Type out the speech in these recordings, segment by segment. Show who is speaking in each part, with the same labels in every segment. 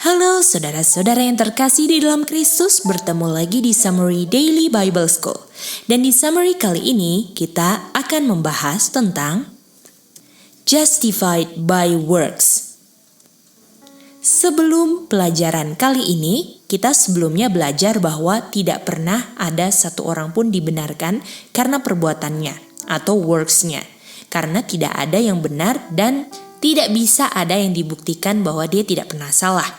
Speaker 1: Halo saudara-saudara yang terkasih di dalam Kristus, bertemu lagi di Summary Daily Bible School. Dan di summary kali ini kita akan membahas tentang Justified by Works. Sebelum pelajaran kali ini, kita sebelumnya belajar bahwa tidak pernah ada satu orang pun dibenarkan karena perbuatannya atau works-nya. Karena tidak ada yang benar dan tidak bisa ada yang dibuktikan bahwa dia tidak pernah salah.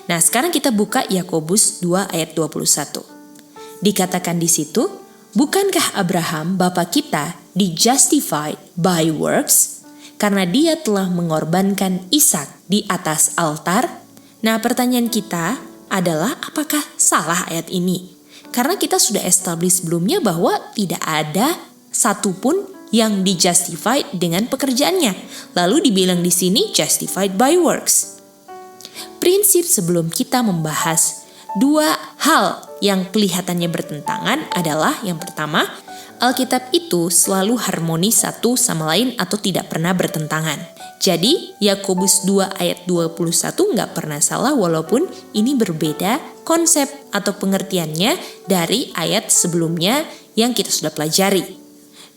Speaker 1: Nah, sekarang kita buka Yakobus 2 ayat 21. Dikatakan di situ, bukankah Abraham bapa kita di-justified by works karena dia telah mengorbankan Ishak di atas altar? Nah, pertanyaan kita adalah apakah salah ayat ini? Karena kita sudah establish sebelumnya bahwa tidak ada satupun yang di-justified dengan pekerjaannya. Lalu dibilang di sini justified by works. Prinsip sebelum kita membahas dua hal yang kelihatannya bertentangan adalah yang pertama, Alkitab itu selalu harmonis satu sama lain atau tidak pernah bertentangan. Jadi Yakobus 2 ayat 21 nggak pernah salah walaupun ini berbeda konsep atau pengertiannya dari ayat sebelumnya yang kita sudah pelajari.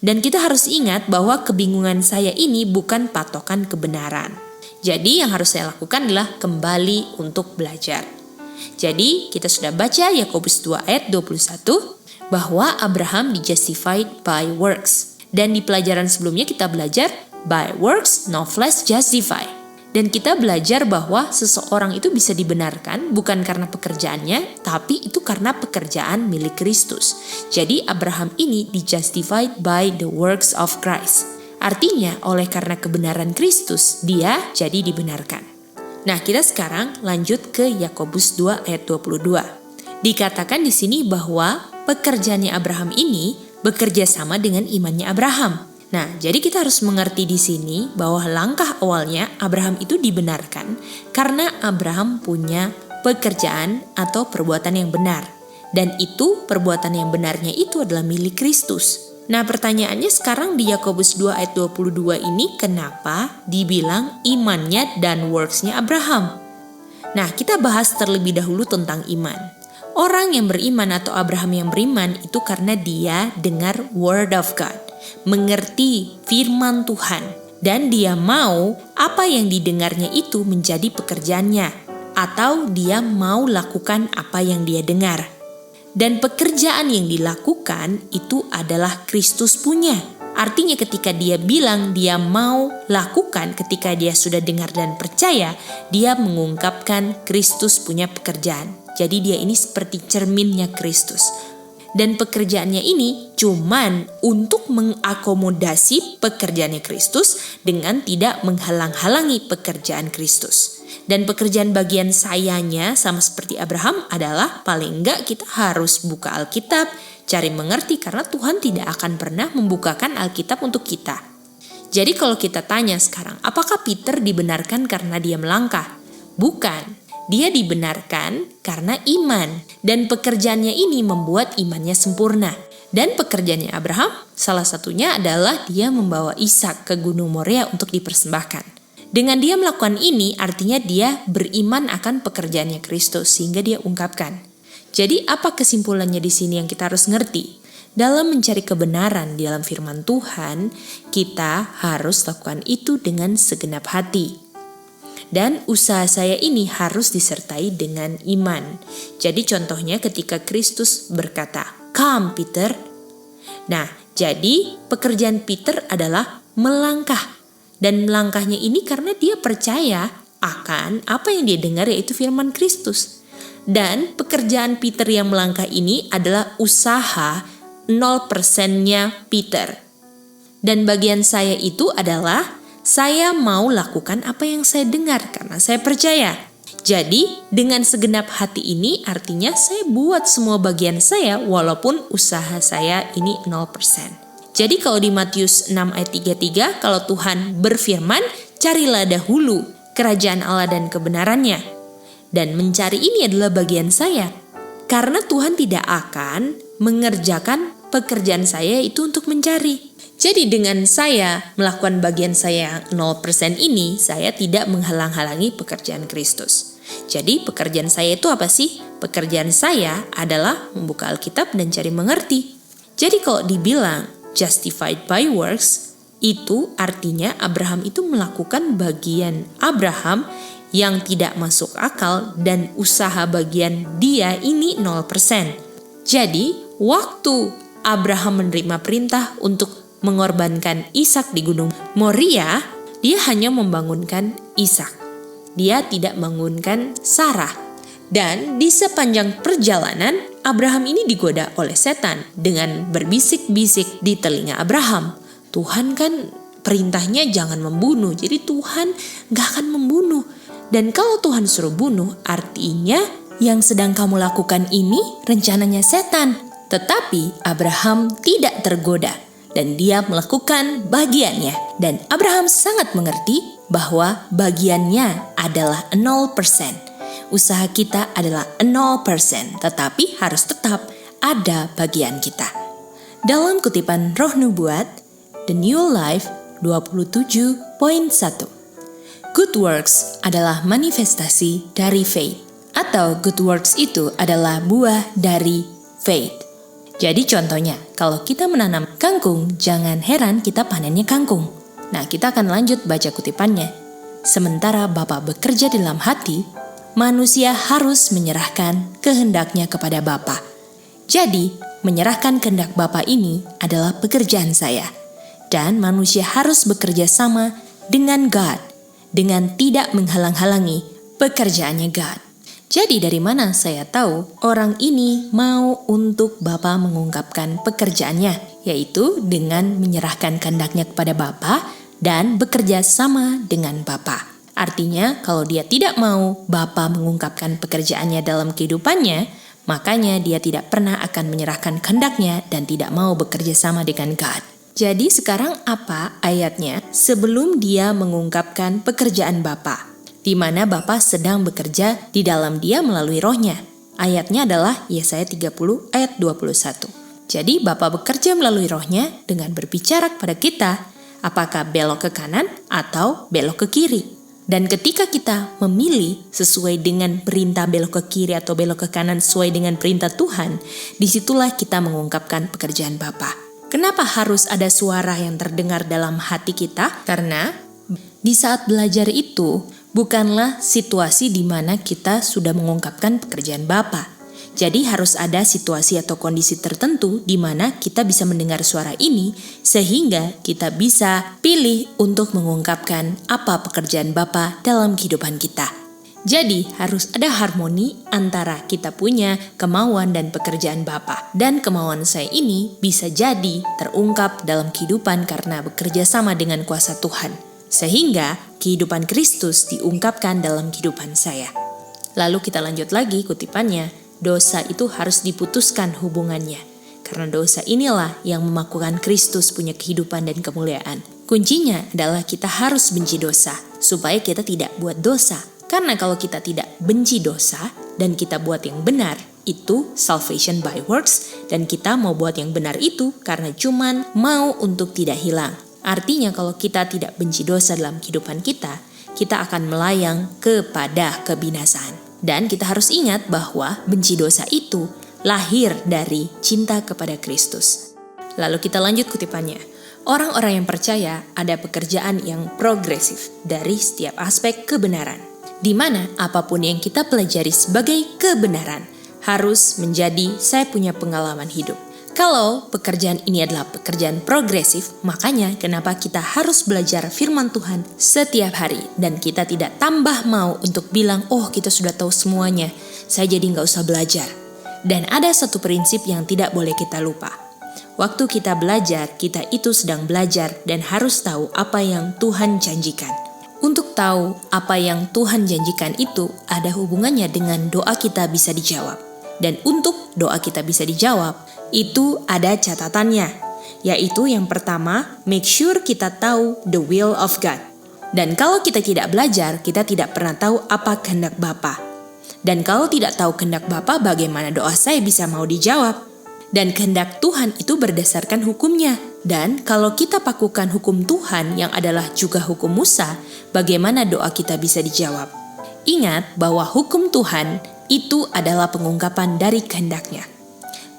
Speaker 1: Dan kita harus ingat bahwa kebingungan saya ini bukan patokan kebenaran. Jadi yang harus saya lakukan adalah kembali untuk belajar. Jadi kita sudah baca Yakobus 2 ayat 21 bahwa Abraham di-justified by works. Dan di pelajaran sebelumnya kita belajar by works no flesh justify. Dan kita belajar bahwa seseorang itu bisa dibenarkan bukan karena pekerjaannya, tapi itu karena pekerjaan milik Kristus. Jadi Abraham ini di-justified by the works of Christ. Artinya oleh karena kebenaran Kristus dia jadi dibenarkan. Nah, kita sekarang lanjut ke Yakobus 2 ayat 22. Dikatakan di sini bahwa pekerjaannya Abraham ini bekerja sama dengan imannya Abraham. Nah, jadi kita harus mengerti di sini bahwa langkah awalnya Abraham itu dibenarkan karena Abraham punya pekerjaan atau perbuatan yang benar. Dan itu perbuatan yang benarnya itu adalah milik Kristus. Nah, pertanyaannya sekarang di Yakobus 2 ayat 22 ini kenapa dibilang imannya dan works-nya Abraham? Nah, kita bahas terlebih dahulu tentang iman. Orang yang beriman atau Abraham yang beriman itu karena dia dengar word of God, mengerti firman Tuhan, dan dia mau apa yang didengarnya itu menjadi pekerjaannya, atau dia mau lakukan apa yang dia dengar. Dan pekerjaan yang dilakukan itu adalah Kristus punya. Artinya ketika dia bilang dia mau lakukan, ketika dia sudah dengar dan percaya, dia mengungkapkan Kristus punya pekerjaan. Jadi dia ini seperti cerminnya Kristus. Dan pekerjaannya ini cuman untuk mengakomodasi pekerjaannya Kristus dengan tidak menghalang-halangi pekerjaan Kristus. Dan pekerjaan bagian sayanya sama seperti Abraham adalah paling enggak kita harus buka Alkitab, cari mengerti karena Tuhan tidak akan pernah membukakan Alkitab untuk kita. Jadi kalau kita tanya sekarang, apakah Peter dibenarkan karena dia melangkah? Bukan. Dia dibenarkan karena iman dan pekerjaannya ini membuat imannya sempurna. Dan pekerjaannya Abraham salah satunya adalah dia membawa Ishak ke Gunung Moria untuk dipersembahkan. Dengan dia melakukan ini artinya dia beriman akan pekerjaannya Kristus sehingga dia ungkapkan. Jadi apa kesimpulannya di sini yang kita harus ngerti? Dalam mencari kebenaran di dalam firman Tuhan, kita harus lakukan itu dengan segenap hati. Dan usaha saya ini harus disertai dengan iman. Jadi contohnya ketika Kristus berkata, "Come Peter." Nah, jadi pekerjaan Peter adalah melangkah. Dan melangkahnya ini karena dia percaya akan apa yang dia dengar yaitu firman Kristus. Dan pekerjaan Peter yang melangkah ini adalah usaha 0%-nya Peter. Dan bagian saya itu adalah saya mau lakukan apa yang saya dengar karena saya percaya. Jadi dengan segenap hati ini artinya saya buat semua bagian saya walaupun usaha saya ini 0%. Jadi kalau di Matius 6 ayat 33, kalau Tuhan berfirman, carilah dahulu kerajaan Allah dan kebenarannya. Dan mencari ini adalah bagian saya. Karena Tuhan tidak akan mengerjakan pekerjaan saya itu untuk mencari. Jadi dengan saya melakukan bagian saya 0% ini, saya tidak menghalang-halangi pekerjaan Kristus. Jadi pekerjaan saya itu apa sih? Pekerjaan saya adalah membuka Alkitab dan cari mengerti. Jadi kalau dibilang justified by works, itu artinya Abraham itu melakukan bagian Abraham yang tidak masuk akal dan usaha bagian dia ini 0%. Jadi waktu Abraham menerima perintah untuk mengorbankan Ishak di Gunung Moria, dia hanya membangunkan Ishak. Dia tidak membangunkan Sarah. Dan di sepanjang perjalanan, Abraham ini digoda oleh setan dengan berbisik-bisik di telinga Abraham. Tuhan kan perintahnya jangan membunuh, jadi Tuhan gak akan membunuh. Dan kalau Tuhan suruh bunuh, artinya yang sedang kamu lakukan ini rencananya setan. Tetapi Abraham tidak tergoda dan dia melakukan bagiannya. Dan Abraham sangat mengerti bahwa bagiannya adalah 0%. Usaha kita adalah 0%, tetapi harus tetap ada bagian kita. Dalam kutipan Roh Nubuat, The New Life 27.1, good works adalah manifestasi dari faith, atau good works itu adalah buah dari faith. Jadi contohnya, kalau kita menanam kangkung, jangan heran kita panennya kangkung. Nah, kita akan lanjut baca kutipannya. Sementara Bapa bekerja dalam hati, manusia harus menyerahkan kehendaknya kepada Bapa. Jadi, menyerahkan kehendak Bapa ini adalah pekerjaan saya. Dan manusia harus bekerja sama dengan God, dengan tidak menghalang-halangi pekerjaannya God. Jadi dari mana saya tahu orang ini mau untuk Bapa mengungkapkan pekerjaannya, yaitu dengan menyerahkan kehendaknya kepada Bapa dan bekerja sama dengan Bapa. Artinya kalau dia tidak mau Bapa mengungkapkan pekerjaannya dalam kehidupannya, makanya dia tidak pernah akan menyerahkan kehendaknya dan tidak mau bekerja sama dengan God. Jadi sekarang apa ayatnya sebelum dia mengungkapkan pekerjaan Bapa? Di mana Bapa sedang bekerja di dalam dia melalui rohnya. Ayatnya adalah Yesaya 30 ayat 21. Jadi Bapa bekerja melalui rohnya dengan berbicara kepada kita, apakah belok ke kanan atau belok ke kiri. Dan ketika kita memilih sesuai dengan perintah belok ke kiri atau belok ke kanan sesuai dengan perintah Tuhan, disitulah kita mengungkapkan pekerjaan Bapa. Kenapa harus ada suara yang terdengar dalam hati kita? Karena di saat belajar itu, bukanlah situasi di mana kita sudah mengungkapkan pekerjaan Bapa. Jadi harus ada situasi atau kondisi tertentu di mana kita bisa mendengar suara ini sehingga kita bisa pilih untuk mengungkapkan apa pekerjaan Bapa dalam kehidupan kita. Jadi harus ada harmoni antara kita punya kemauan dan pekerjaan Bapa. Dan kemauan saya ini bisa jadi terungkap dalam kehidupan karena bekerja sama dengan kuasa Tuhan. Sehingga kehidupan Kristus diungkapkan dalam kehidupan saya. Lalu kita lanjut lagi kutipannya, dosa itu harus diputuskan hubungannya. Karena dosa inilah yang memakukan Kristus punya kehidupan dan kemuliaan. Kuncinya adalah kita harus benci dosa, supaya kita tidak buat dosa. Karena kalau kita tidak benci dosa dan kita buat yang benar, itu salvation by works, dan kita mau buat yang benar itu karena cuman mau untuk tidak hilang. Artinya kalau kita tidak benci dosa dalam kehidupan kita, kita akan melayang kepada kebinasaan. Dan kita harus ingat bahwa benci dosa itu lahir dari cinta kepada Kristus. Lalu kita lanjut kutipannya. Orang-orang yang percaya ada pekerjaan yang progresif dari setiap aspek kebenaran. Di mana apapun yang kita pelajari sebagai kebenaran harus menjadi saya punya pengalaman hidup. Kalau pekerjaan ini adalah pekerjaan progresif, makanya kenapa kita harus belajar firman Tuhan setiap hari. Dan kita tidak tambah mau untuk bilang, oh kita sudah tahu semuanya, saya jadi nggak usah belajar. Dan ada satu prinsip yang tidak boleh kita lupa. Waktu kita belajar, kita itu sedang belajar dan harus tahu apa yang Tuhan janjikan. Untuk tahu apa yang Tuhan janjikan itu ada hubungannya dengan doa kita bisa dijawab. Dan untuk doa kita bisa dijawab, itu ada catatannya, yaitu yang pertama, make sure kita tahu the will of God. Dan kalau kita tidak belajar, kita tidak pernah tahu apa kehendak Bapa. Dan kalau tidak tahu kehendak Bapa, bagaimana doa saya bisa mau dijawab? Dan kehendak Tuhan itu berdasarkan hukumnya. Dan kalau kita pakukan hukum Tuhan yang adalah juga hukum Musa, bagaimana doa kita bisa dijawab? Ingat bahwa hukum Tuhan itu adalah pengungkapan dari kehendak-Nya.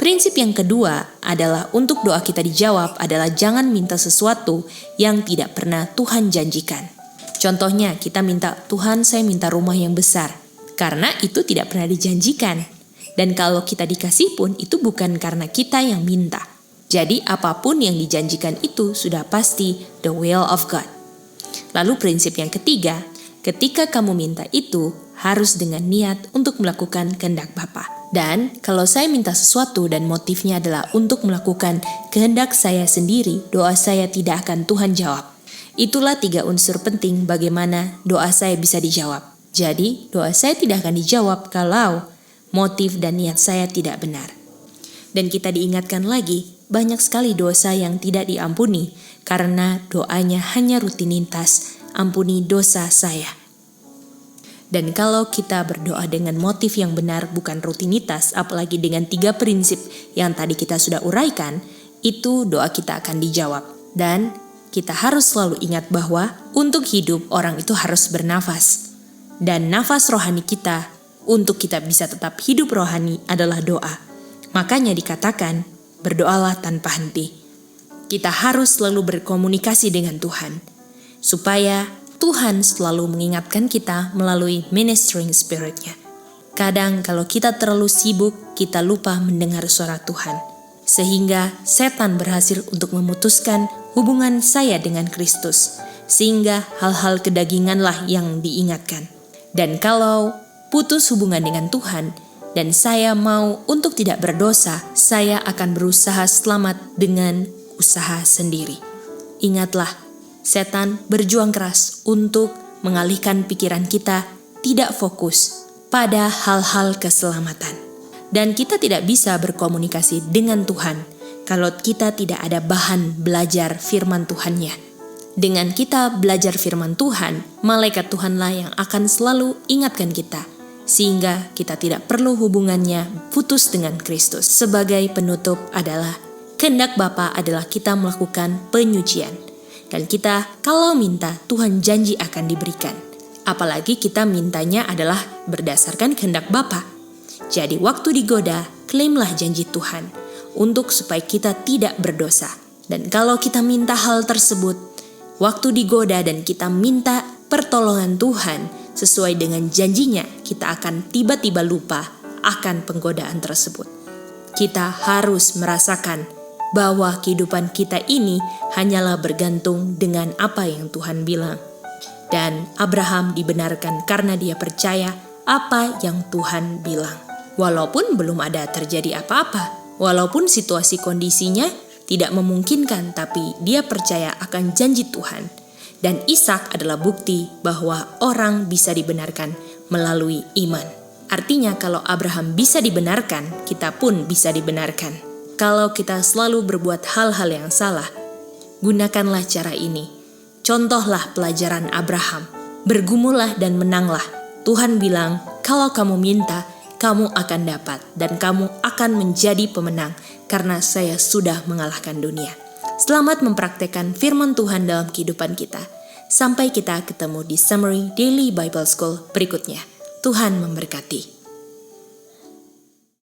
Speaker 1: Prinsip yang kedua adalah untuk doa kita dijawab adalah jangan minta sesuatu yang tidak pernah Tuhan janjikan. Contohnya kita minta, Tuhan saya minta rumah yang besar, karena itu tidak pernah dijanjikan. Dan kalau kita dikasih pun itu bukan karena kita yang minta. Jadi apapun yang dijanjikan itu sudah pasti the will of God. Lalu prinsip yang ketiga, ketika kamu minta itu harus dengan niat untuk melakukan kehendak Bapa. Dan kalau saya minta sesuatu dan motifnya adalah untuk melakukan kehendak saya sendiri, doa saya tidak akan Tuhan jawab. Itulah 3 unsur penting bagaimana doa saya bisa dijawab. Jadi doa saya tidak akan dijawab kalau motif dan niat saya tidak benar. Dan kita diingatkan lagi, banyak sekali dosa yang tidak diampuni karena doanya hanya rutinitas, ampuni dosa saya. Dan kalau kita berdoa dengan motif yang benar bukan rutinitas, apalagi dengan 3 prinsip yang tadi kita sudah uraikan, itu doa kita akan dijawab. Dan kita harus selalu ingat bahwa untuk hidup orang itu harus bernafas. Dan nafas rohani kita untuk kita bisa tetap hidup rohani adalah doa. Makanya dikatakan, berdoalah tanpa henti. Kita harus selalu berkomunikasi dengan Tuhan, supaya Tuhan selalu mengingatkan kita melalui ministering spirit-Nya. Kadang kalau kita terlalu sibuk, kita lupa mendengar suara Tuhan. Sehingga setan berhasil untuk memutuskan hubungan saya dengan Kristus. Sehingga hal-hal kedaginganlah yang diingatkan. Dan kalau putus hubungan dengan Tuhan, dan saya mau untuk tidak berdosa, saya akan berusaha selamat dengan usaha sendiri. Ingatlah, setan berjuang keras untuk mengalihkan pikiran kita tidak fokus pada hal-hal keselamatan. Dan kita tidak bisa berkomunikasi dengan Tuhan kalau kita tidak ada bahan belajar firman Tuhan-Nya. Dengan kita belajar firman Tuhan, malaikat Tuhanlah yang akan selalu ingatkan kita, sehingga kita tidak perlu hubungannya putus dengan Kristus. Sebagai penutup adalah, kehendak Bapa adalah kita melakukan penyucian. Dan kita kalau minta, Tuhan janji akan diberikan. Apalagi kita mintanya adalah berdasarkan kehendak Bapa. Jadi waktu digoda, klaimlah janji Tuhan untuk supaya kita tidak berdosa. Dan kalau kita minta hal tersebut, waktu digoda dan kita minta pertolongan Tuhan sesuai dengan janjinya, kita akan tiba-tiba lupa akan penggodaan tersebut. Kita harus merasakan bahwa kehidupan kita ini hanyalah bergantung dengan apa yang Tuhan bilang. Dan Abraham dibenarkan karena dia percaya apa yang Tuhan bilang. Walaupun belum ada terjadi apa-apa, walaupun situasi kondisinya tidak memungkinkan, tapi dia percaya akan janji Tuhan. Dan Ishak adalah bukti bahwa orang bisa dibenarkan melalui iman. Artinya kalau Abraham bisa dibenarkan, kita pun bisa dibenarkan. Kalau kita selalu berbuat hal-hal yang salah, gunakanlah cara ini. Contohlah pelajaran Abraham. Bergumullah dan menanglah. Tuhan bilang, kalau kamu minta, kamu akan dapat. Dan kamu akan menjadi pemenang, karena saya sudah mengalahkan dunia. Selamat mempraktekkan firman Tuhan dalam kehidupan kita. Sampai kita ketemu di Summary Daily Bible School berikutnya. Tuhan memberkati.